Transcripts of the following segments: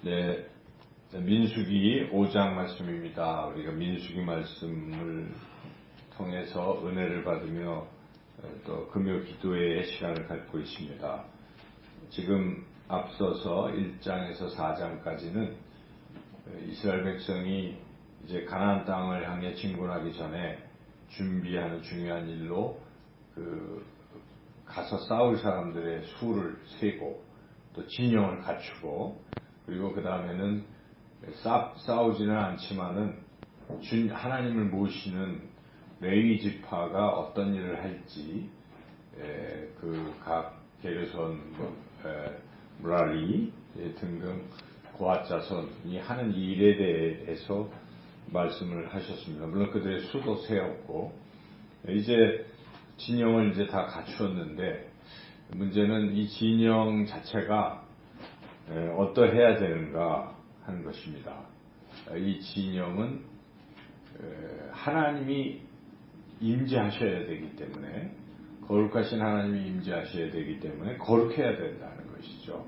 네, 민수기 5장 말씀입니다. 우리가 민수기 말씀을 통해서 은혜를 받으며 또 금요 기도의 시간을 갖고 있습니다. 지금 앞서서 1장에서 4장까지는 이스라엘 백성이 이제 가나안 땅을 향해 진군하기 전에 준비하는 중요한 일로 가서 싸울 사람들의 수를 세고 또 진영을 갖추고 그리고 그 다음에는 싸우지는 않지만은 하나님을 모시는 레위 지파가 어떤 일을 할지 각 게르손, 무라리 등등 고앗 자손이 하는 일에 대해서 말씀을 하셨습니다. 물론 그들의 수도 세웠고 이제 진영을 이제 다 갖추었는데 문제는 이 진영 자체가 어떠해야 되는가 하는 것입니다. 이 진영은 하나님이 임재하셔야 되기 때문에 거룩하신 하나님이 임재하셔야 되기 때문에 거룩해야 된다는 것이죠.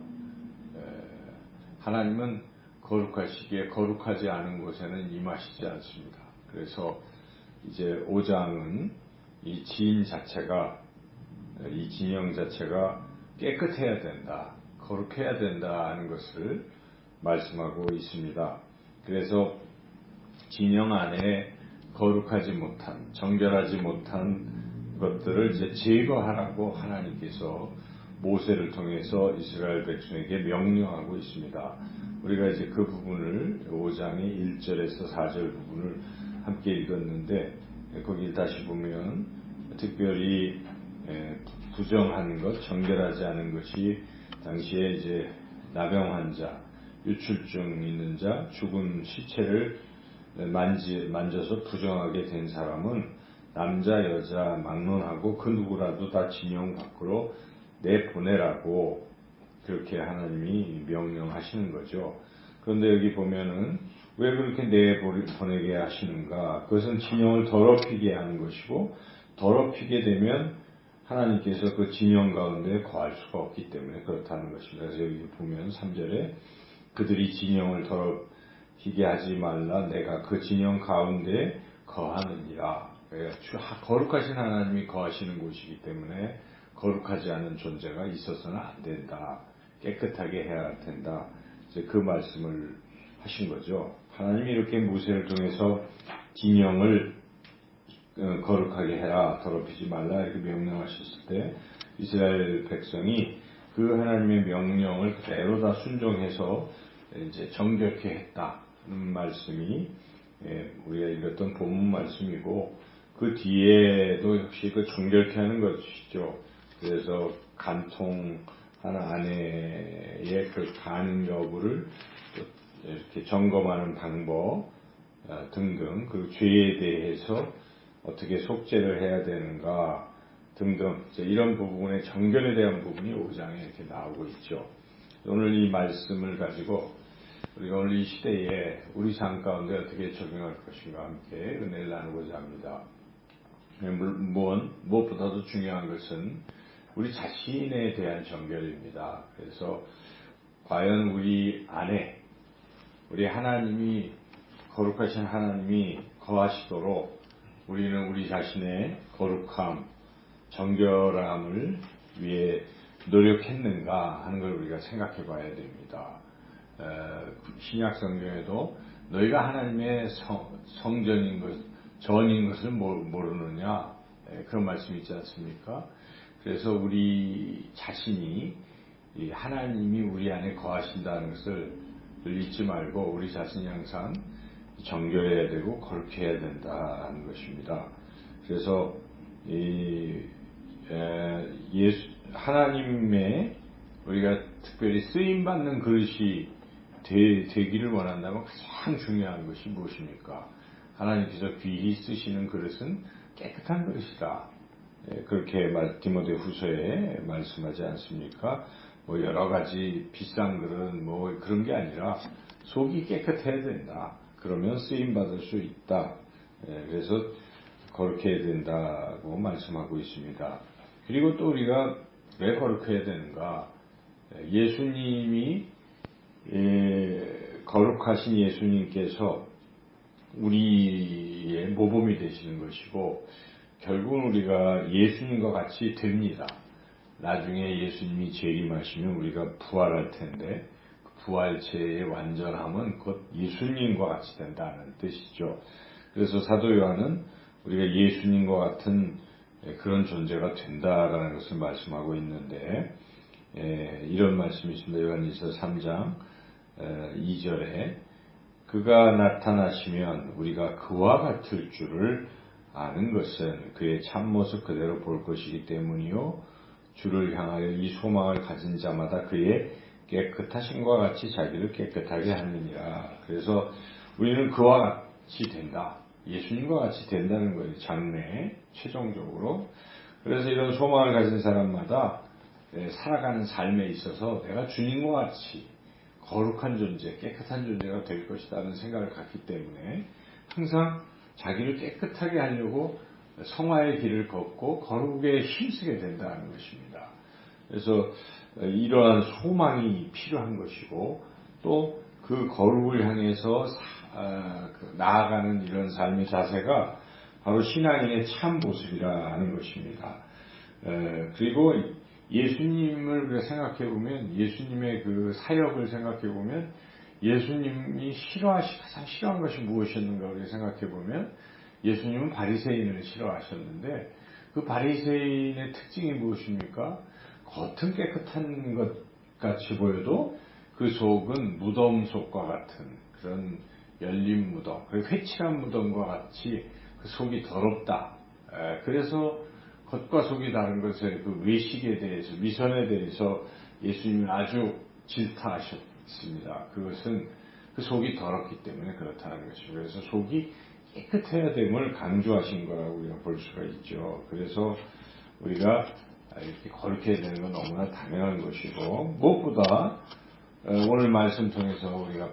하나님은 거룩하시기에 거룩하지 않은 곳에는 임하시지 않습니다. 그래서 이제 5장은 이 진영 자체가 깨끗해야 된다, 거룩해야 된다는 것을 말씀하고 있습니다. 그래서 진영 안에 거룩하지 못한, 정결하지 못한 것들을 이제 제거하라고 하나님께서 모세를 통해서 이스라엘 백성에게 명령하고 있습니다. 우리가 이제 그 부분을 5장의 1절에서 4절 부분을 함께 읽었는데 거기를 다시 보면 특별히 부정한 것, 정결하지 않은 것이 당시에 이제 나병 환자, 유출증 있는 자, 죽은 시체를 만져서 부정하게 된 사람은 남자, 여자 막론하고 그 누구라도 다 진영 밖으로 내보내라고 그렇게 하나님이 명령하시는 거죠. 그런데 여기 보면은 왜 그렇게 내보내게 하시는가? 그것은 진영을 더럽히게 하는 것이고 더럽히게 되면 하나님께서 그 진영 가운데 거할 수가 없기 때문에 그렇다는 것입니다. 그래서 여기 보면 3절에 그들이 진영을 더럽히게 하지 말라 내가 그 진영 가운데 거하느니라. 거룩하신 하나님이 거하시는 곳이기 때문에 거룩하지 않은 존재가 있어서는 안 된다. 깨끗하게 해야 된다. 이제 그 말씀을 하신 거죠. 하나님이 이렇게 모세를 통해서 진영을 거룩하게 해라, 더럽히지 말라 이렇게 명령하셨을 때 이스라엘 백성이 그 하나님의 명령을 그대로 다 순종해서 이제 정결케 했다는 말씀이 우리가 읽었던 본문 말씀이고 그 뒤에도 역시 그 정결케 하는 것이죠. 그래서 간통하는 아내의 그 가능 여부를 이렇게 점검하는 방법 등등 그 죄에 대해서 어떻게 속죄를 해야 되는가 등등 이런 부분의 정결에 대한 부분이 5장에 이렇게 나오고 있죠. 오늘 이 말씀을 가지고 우리가 오늘 이 시대에 우리 삶 가운데 어떻게 적용할 것인가 함께 은혜를 나누고자 합니다. 무엇보다도 중요한 것은 우리 자신에 대한 정결입니다. 그래서 과연 우리 안에 우리 하나님이 거룩하신 하나님이 거하시도록 우리는 우리 자신의 거룩함, 정결함을 위해 노력했는가 하는 걸 우리가 생각해 봐야 됩니다. 신약 성경에도 너희가 하나님의 성전인 것, 전인 것을 모르느냐 그런 말씀이 있지 않습니까? 그래서 우리 자신이 하나님이 우리 안에 거하신다는 것을 잊지 말고 우리 자신이 항상 정결해야 되고 거룩해야 된다는 것입니다. 그래서 하나님의 우리가 특별히 쓰임받는 그릇이 되기를 원한다면 가장 중요한 것이 무엇입니까? 하나님께서 귀히 쓰시는 그릇은 깨끗한 그릇이다. 그렇게 디모데 후서에 말씀하지 않습니까? 뭐 여러 가지 비싼 그릇 뭐 그런 게 아니라 속이 깨끗해야 된다. 그러면 쓰임 받을 수 있다. 그래서 거룩해야 된다고 말씀하고 있습니다. 그리고 또 우리가 왜 거룩해야 되는가? 예수님이 거룩하신 예수님께서 우리의 모범이 되시는 것이고 결국은 우리가 예수님과 같이 됩니다. 나중에 예수님이 재림하시면 우리가 부활할 텐데 그 부활체의 완전함은 곧 예수님과 같이 된다는 뜻이죠. 그래서 사도 요한은 우리가 예수님과 같은 그런 존재가 된다라는 것을 말씀하고 있는데 이런 말씀이 있습니다. 요한일서 3장 2절에 그가 나타나시면 우리가 그와 같을 줄을 아는 것은 그의 참모습 그대로 볼 것이기 때문이요 주를 향하여 이 소망을 가진 자마다 그의 깨끗하심과 같이 자기를 깨끗하게 하느니라. 그래서 우리는 그와 같이 된다. 예수님과 같이 된다는 거예요. 장래에 최종적으로. 그래서 이런 소망을 가진 사람마다 살아가는 삶에 있어서 내가 주님과 같이 거룩한 존재, 깨끗한 존재가 될 것이라는 생각을 갖기 때문에 항상 자기를 깨끗하게 하려고 성화의 길을 걷고 거룩에 힘쓰게 된다는 것입니다. 그래서 이러한 소망이 필요한 것이고 또 그 거룩을 향해서 나아가는 이런 삶의 자세가 바로 신앙인의 참 모습이라 하는 것입니다. 그리고 예수님을 우리가 생각해 보면 예수님의 그 사역을 생각해 보면 예수님이 가장 싫어한 것이 무엇이었는가 우리가 생각해 보면 예수님은 바리새인을 싫어하셨는데 그 바리새인의 특징이 무엇입니까? 겉은 깨끗한 것 같이 보여도 그 속은 무덤 속과 같은 그런 열린 무덤, 회칠한 무덤과 같이 그 속이 더럽다. 그래서 겉과 속이 다른 것의 그 외식에 대해서, 위선에 대해서 예수님은 아주 질타하셨습니다. 그것은 그 속이 더럽기 때문에 그렇다는 것이죠. 그래서 속이 깨끗해야 됨을 강조하신 거라고 우리가 볼 수가 있죠. 그래서 우리가 이렇게 거룩해야 되는 건 너무나 당연한 것이고 무엇보다 오늘 말씀 통해서 우리가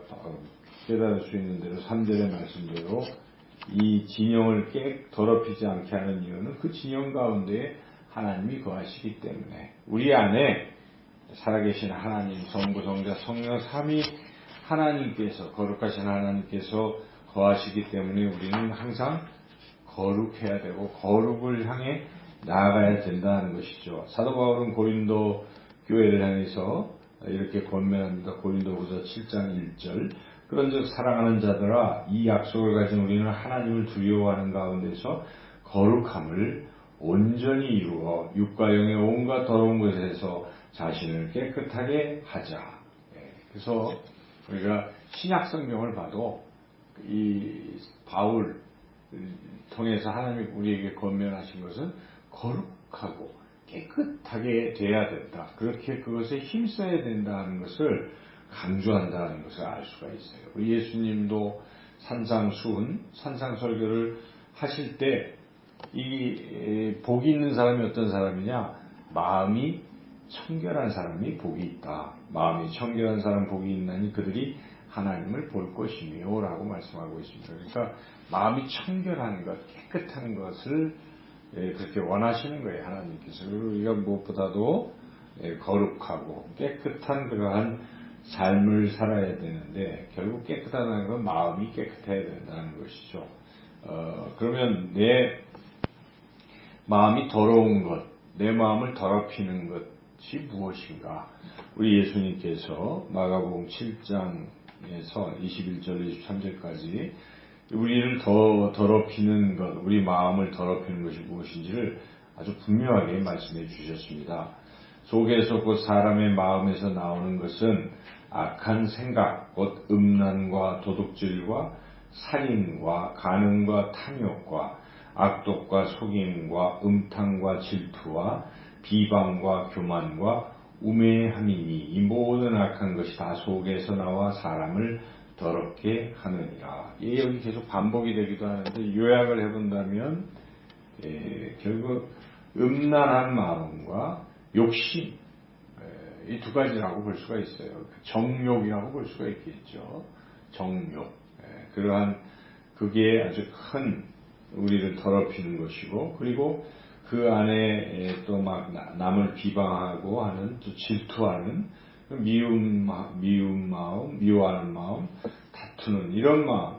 깨달을 수 있는 대로 3절의 말씀대로 이 진영을 더럽히지 않게 하는 이유는 그 진영 가운데에 하나님이 거하시기 때문에 우리 안에 살아계신 하나님, 성부, 성자, 성령, 삼위 하나님께서 거룩하신 하나님께서 거하시기 때문에 우리는 항상 거룩해야 되고 거룩을 향해 나아가야 된다는 것이죠. 사도 바울은 고린도 교회를 향해서 이렇게 권면합니다. 고린도후서 7장 1절 그런즉 사랑하는 자들아 이 약속을 가진 우리는 하나님을 두려워하는 가운데서 거룩함을 온전히 이루어 육과 영의 온갖 더러운 것에서 자신을 깨끗하게 하자. 그래서 우리가 신약 성경을 봐도 이 바울 통해서 하나님이 우리에게 권면하신 것은 거룩하고 깨끗하게 돼야 된다. 그렇게 그것에 힘써야 된다는 것을 강조한다는 것을 알 수가 있어요. 우리 예수님도 산상설교를 하실 때 이 복이 있는 사람이 어떤 사람이냐? 마음이 청결한 사람이 복이 있다. 마음이 청결한 사람 복이 있나니 그들이 하나님을 볼 것이며 라고 말씀하고 있습니다. 그러니까 마음이 청결한 것, 깨끗한 것을 그렇게 원하시는 거예요. 하나님께서. 그리고 우리가 무엇보다도 거룩하고 깨끗한 그러한 삶을 살아야 되는데 결국 깨끗하다는 건 마음이 깨끗해야 된다는 것이죠. 그러면 내 마음이 더러운 것, 내 마음을 더럽히는 것이 무엇인가? 우리 예수님께서 마가복음 7장에서 21절, 23절까지 우리를 더 더럽히는 것, 우리 마음을 더럽히는 것이 무엇인지를 아주 분명하게 말씀해 주셨습니다. 속에서 곧 사람의 마음에서 나오는 것은 악한 생각, 곧 음란과 도둑질과 살인과 간음과 탐욕과 악독과 속임과 음탕과 질투와 비방과 교만과 우매함이니 이 모든 악한 것이 다 속에서 나와 사람을 더럽게 하느니라. 여기 계속 반복이 되기도 하는데 요약을 해본다면 결국 음란한 마음과 욕심 이 두 가지라고 볼 수가 있어요. 정욕이라고 볼 수가 있겠죠. 정욕. 그러한 그게 아주 큰 우리를 더럽히는 것이고 그리고 그 안에 또 막 남을 비방하고 하는 또 질투하는 미운 마음, 미워하는 마음, 다투는 이런 마음,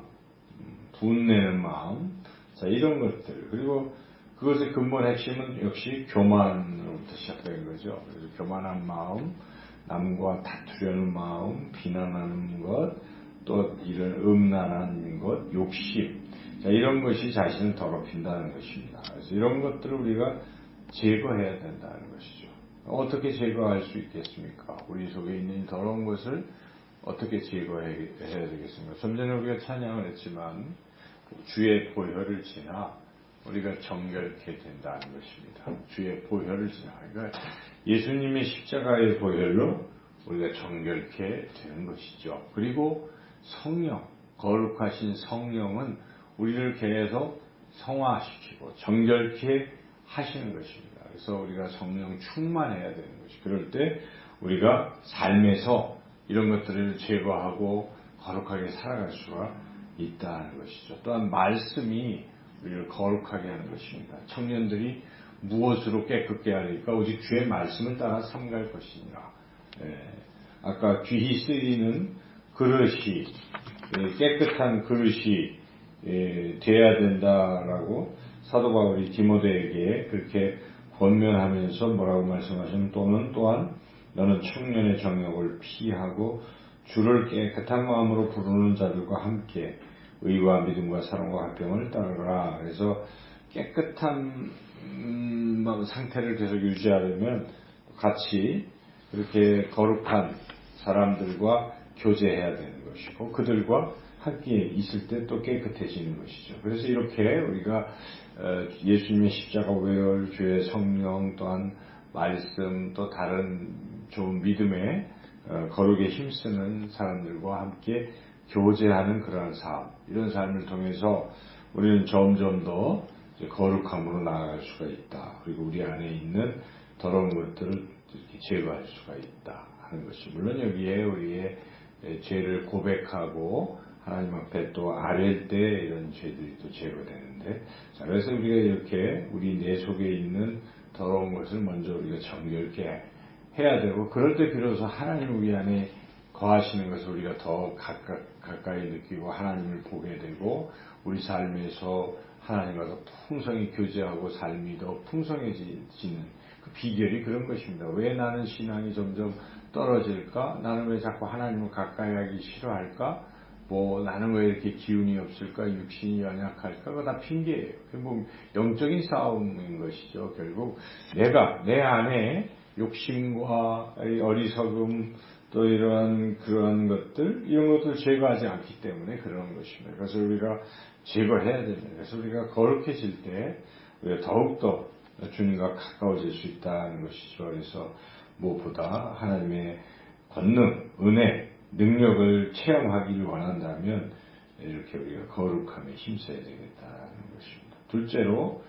분내는 마음, 자, 이런 것들. 그리고 그것의 근본 핵심은 역시 교만으로부터 시작된 거죠. 그래서 교만한 마음, 남과 다투려는 마음, 비난하는 것, 또 이런 음란한 것, 욕심. 자, 이런 것이 자신을 더럽힌다는 것입니다. 그래서 이런 것들을 우리가 제거해야 된다는 것이죠. 어떻게 제거할 수 있겠습니까? 우리 속에 있는 더러운 것을 어떻게 제거해야 되겠습니까? 좀 전에 우리가 찬양을 했지만 주의 보혈을 지나 우리가 정결케 된다는 것입니다. 주의 보혈을 지나. 그러니까 예수님의 십자가의 보혈로 우리가 정결케 되는 것이죠. 그리고 성령, 거룩하신 성령은 우리를 계속 성화시키고 정결케 하시는 것입니다. 그래서 우리가 성령 충만해야 되는 것이. 그럴 때 우리가 삶에서 이런 것들을 제거하고 거룩하게 살아갈 수가 있다는 것이죠. 또한 말씀이 우리를 거룩하게 하는 것입니다. 청년들이 무엇으로 깨끗게 하리까? 오직 주의 말씀을 따라 삼갈 것이니라. 아까 귀히 쓰이는 그릇이 깨끗한 그릇이 돼야 된다라고 사도 바울이 디모데에게 그렇게 권면하면서 뭐라고 말씀하시면 또한 너는 청년의 정욕을 피하고 주를 깨끗한 마음으로 부르는 자들과 함께 의와 믿음과 사랑과 화평을 따르라. 그래서 깨끗한 상태를 계속 유지하려면 같이 그렇게 거룩한 사람들과 교제해야 되는 것이고 그들과 함께 있을 때 또 깨끗해지는 것이죠. 그래서 이렇게 우리가 예수님의 십자가 보혈, 주의 성령, 또한 말씀, 또 다른 좋은 믿음의 거룩에 힘쓰는 사람들과 함께 교제하는 그러한 삶, 이런 삶을 통해서 우리는 점점 더 거룩함으로 나아갈 수가 있다. 그리고 우리 안에 있는 더러운 것들을 이렇게 제거할 수가 있다 하는 것이. 물론 여기에 우리의 죄를 고백하고 하나님 앞에 또 아랠 때 이런 죄들이 또 제거되는데, 자, 그래서 우리가 이렇게 우리 내 속에 있는 더러운 것을 먼저 우리가 정결케 해야 되고, 그럴 때 비로소 하나님 우리 안에 거하시는 것을 우리가 더 가까이 느끼고 하나님을 보게 되고, 우리 삶에서 하나님과 더 풍성히 교제하고 삶이 더 풍성해지는 그 비결이 그런 것입니다. 왜 나는 신앙이 점점 떨어질까? 나는 왜 자꾸 하나님을 가까이 하기 싫어할까? 나는 왜 이렇게 기운이 없을까? 육신이 연약할까? 그거 다 핑계예요. 결국 영적인 싸움인 것이죠. 결국 내 안에 욕심과 어리석음, 또 그러한 것들, 이런 것들을 제거하지 않기 때문에 그런 것입니다. 그래서 우리가 제거해야 됩니다. 그래서 우리가 거룩해질 때 우리가 더욱더 주님과 가까워질 수 있다는 것이죠. 그래서 무엇보다 하나님의 권능, 은혜, 능력을 체험하기를 원한다면 이렇게 우리가 거룩함에 힘써야 되겠다는 것입니다. 둘째로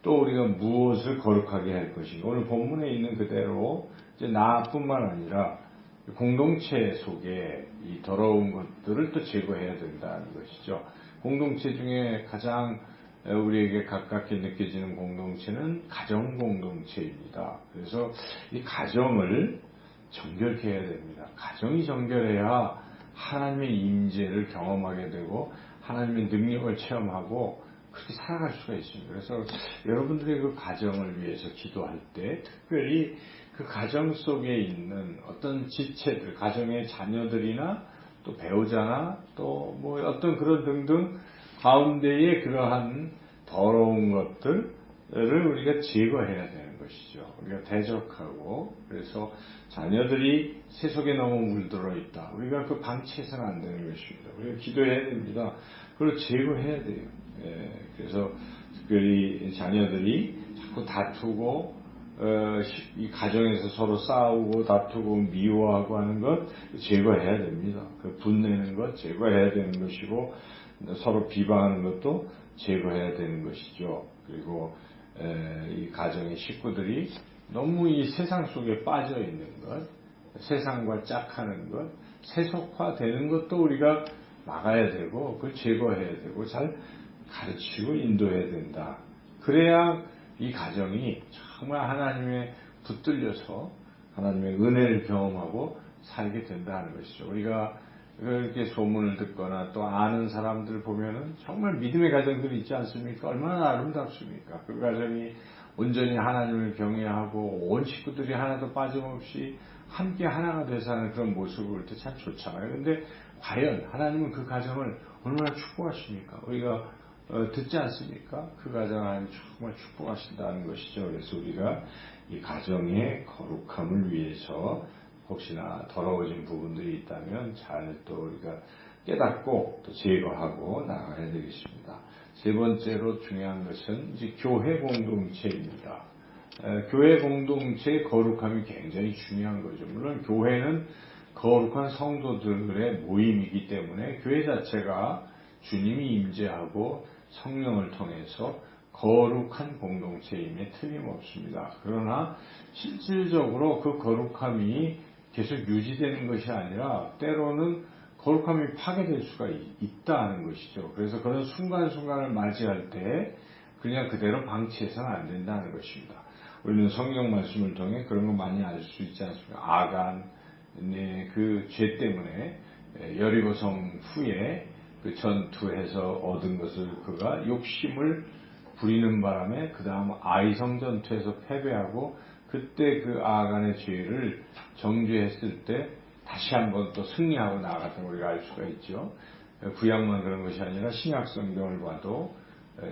또 우리가 무엇을 거룩하게 할 것인가. 오늘 본문에 있는 그대로 이제 나뿐만 아니라 공동체 속에 이 더러운 것들을 또 제거해야 된다는 것이죠. 공동체 중에 가장 우리에게 가깝게 느껴지는 공동체는 가정 공동체입니다. 그래서 이 가정을 정결케 해야 됩니다. 가정이 정결해야 하나님의 임재를 경험하게 되고 하나님의 능력을 체험하고 그렇게 살아갈 수가 있습니다. 그래서 여러분들의 그 가정을 위해서 기도할 때 특별히 그 가정 속에 있는 어떤 지체들, 가정의 자녀들이나 또 배우자나 또 어떤 그런 등등 가운데에 그러한 더러운 것들을 우리가 제거해야 되는 것이죠. 우리가 대적하고, 그래서 자녀들이 세속에 너무 물들어 있다. 우리가 그 방치해서는 안 되는 것입니다. 우리가 기도해야 됩니다. 그걸 제거해야 돼요. 그래서 특별히 자녀들이 자꾸 다투고 이 가정에서 서로 싸우고 다투고 미워하고 하는 것 제거해야 됩니다. 그 분내는 것 제거해야 되는 것이고 서로 비방하는 것도 제거해야 되는 것이죠. 그리고 이 가정의 식구들이 너무 이 세상 속에 빠져 있는 것, 세상과 짝하는 것, 세속화되는 것도 우리가 막아야 되고 그걸 제거해야 되고 잘 가르치고 인도해야 된다. 그래야 이 가정이 정말 하나님의 붙들려서 하나님의 은혜를 경험하고 살게 된다는 것이죠. 우리가 그렇게 소문을 듣거나 또 아는 사람들 보면은 정말 믿음의 가정들이 있지 않습니까? 얼마나 아름답습니까? 그 가정이 온전히 하나님을 경외하고 온 식구들이 하나도 빠짐없이 함께 하나가 돼서 하는 그런 모습을 볼 때 참 좋잖아요. 근데 과연 하나님은 그 가정을 얼마나 축복하십니까? 우리가 듣지 않습니까? 그 가정 하나님 정말 축복하신다는 것이죠. 그래서 우리가 이 가정의 거룩함을 위해서 혹시나 더러워진 부분들이 있다면 잘 또 우리가 깨닫고 또 제거하고 나가야 되겠습니다. 세 번째로 중요한 것은 이제 교회 공동체입니다. 교회 공동체의 거룩함이 굉장히 중요한 거죠. 물론 교회는 거룩한 성도들의 모임이기 때문에 교회 자체가 주님이 임재하고 성령을 통해서 거룩한 공동체임에 틀림없습니다. 그러나 실질적으로 그 거룩함이 계속 유지되는 것이 아니라 때로는 거룩함이 파괴될 수가 있다는 것이죠. 그래서 그런 순간순간을 맞이할 때 그냥 그대로 방치해서는 안 된다는 것입니다. 우리는 성경 말씀을 통해 그런 거 많이 알 수 있지 않습니까? 아간, 그 죄 때문에 여리고성 후에 그 전투에서 얻은 것을 그가 욕심을 부리는 바람에 그 다음 아이성 전투에서 패배하고 그때 그 아간의 죄를 정죄했을 때 다시 한번 또 승리하고 나아갔다고 우리가 알 수가 있죠. 구약만 그런 것이 아니라 신약 성경을 봐도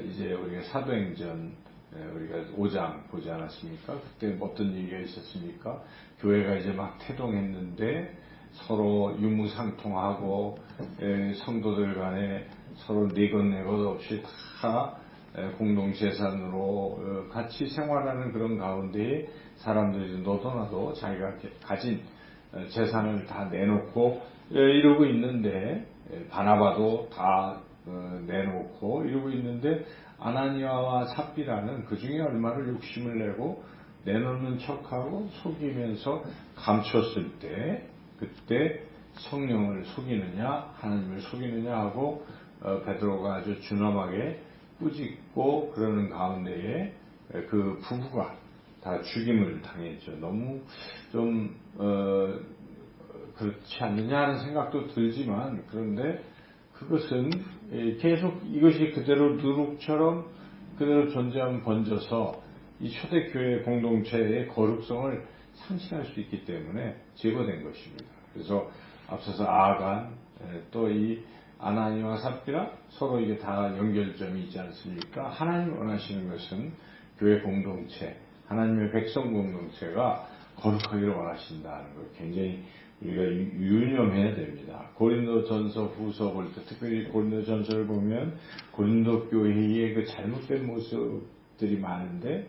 이제 우리가 사도행전 우리가 5장 보지 않았습니까? 그때 어떤 얘기가 있었습니까? 교회가 이제 막 태동했는데 서로 유무상통하고 성도들 간에 서로 네것네것 없이 다 공동재산으로 같이 생활하는 그런 가운데에 사람들이 너도 나도 자기가 가진 재산을 다 내놓고 이러고 있는데 바나바도 다 내놓고 이러고 있는데 아나니아와 삽비라는 그 중에 얼마를 욕심을 내고 내놓는 척하고 속이면서 감췄을 때 그때 성령을 속이느냐 하나님을 속이느냐 하고 베드로가 아주 준엄하게 꾸짖고 그러는 가운데에 그 부부가 다 죽임을 당했죠. 너무 좀 그렇지 않느냐 하는 생각도 들지만 그런데 그것은 계속 이것이 그대로 누룩처럼 그대로 존재하면 번져서 이 초대교회 공동체의 거룩성을 상실할 수 있기 때문에 제거된 것입니다. 그래서 앞서서 아간 또 이 아나니와 삽비라 서로 이게 다 연결점이 있지 않습니까? 하나님 원하시는 것은 교회 공동체, 하나님의 백성 공동체가 거룩하기를 원하신다는 걸 굉장히 우리가 유념해야 됩니다. 고린도 전서 후서 볼 때 특별히 고린도 전서를 보면 고린도 교회의 그 잘못된 모습들이 많은데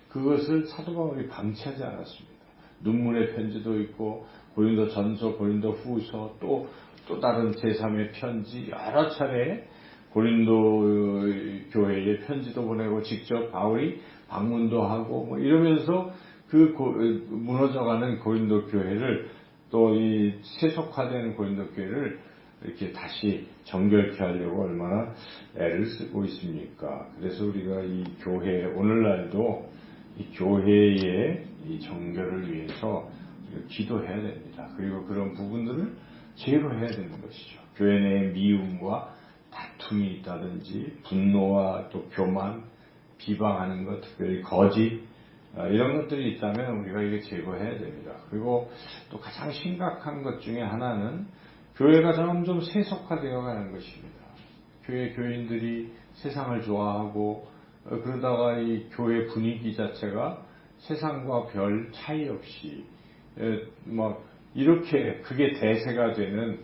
그것을 사도 바울이 방치하지 않았습니다. 눈물의 편지도 있고 고린도 전서, 고린도 후서 또 다른 제3의 편지 여러 차례 고린도 교회에 편지도 보내고 직접 바울이 방문도 하고 뭐 이러면서 그 무너져가는 고린도 교회를 또 이 세속화되는 고린도 교회를 이렇게 다시 정결케 하려고 얼마나 애를 쓰고 있습니까? 그래서 우리가 이 교회 오늘날도 이 교회의 이 정결을 위해서 기도해야 됩니다. 그리고 그런 부분들을 제거해야 되는 것이죠. 교회 내에 미움과 다툼이 있다든지 분노와 또 교만, 비방하는 것, 특별히 거짓 이런 것들이 있다면 우리가 이게 제거해야 됩니다. 그리고 또 가장 심각한 것 중에 하나는 교회가 점점 세속화되어 가는 것입니다. 교회 교인들이 세상을 좋아하고 그러다가 이 교회 분위기 자체가 세상과 별 차이 없이 막 이렇게 그게 대세가 되는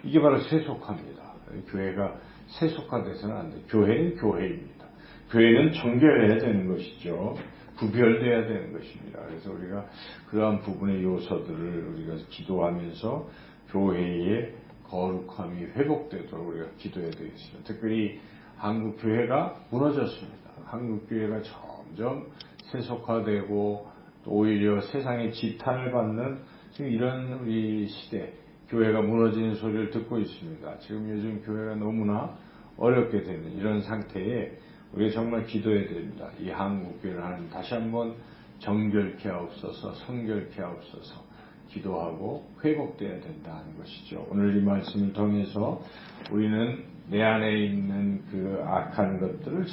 이게 바로 세속화입니다. 교회가 세속화돼서는 안 돼요. 교회는 교회입니다. 교회는 정결해야 되는 것이죠. 구별돼야 되는 것입니다. 그래서 우리가 그러한 부분의 요소들을 우리가 기도하면서 교회의 거룩함이 회복되도록 우리가 기도해야 되겠습니다. 특별히 한국 교회가 무너졌습니다. 한국 교회가 점점 세속화되고 또 오히려 세상의 지탄을 받는 지금 이런 우리 시대 교회가 무너지는 소리를 듣고 있습니다. 지금 요즘 교회가 너무나 어렵게 되는 이런 상태에 우리가 정말 기도해야 됩니다. 이 한국 교회를 하나님 다시 한번 정결케 하옵소서, 성결케 하옵소서 기도하고 회복되어야 된다 하는 것이죠. 오늘 이 말씀을 통해서 우리는 내 안에 있는 그 악한 것들을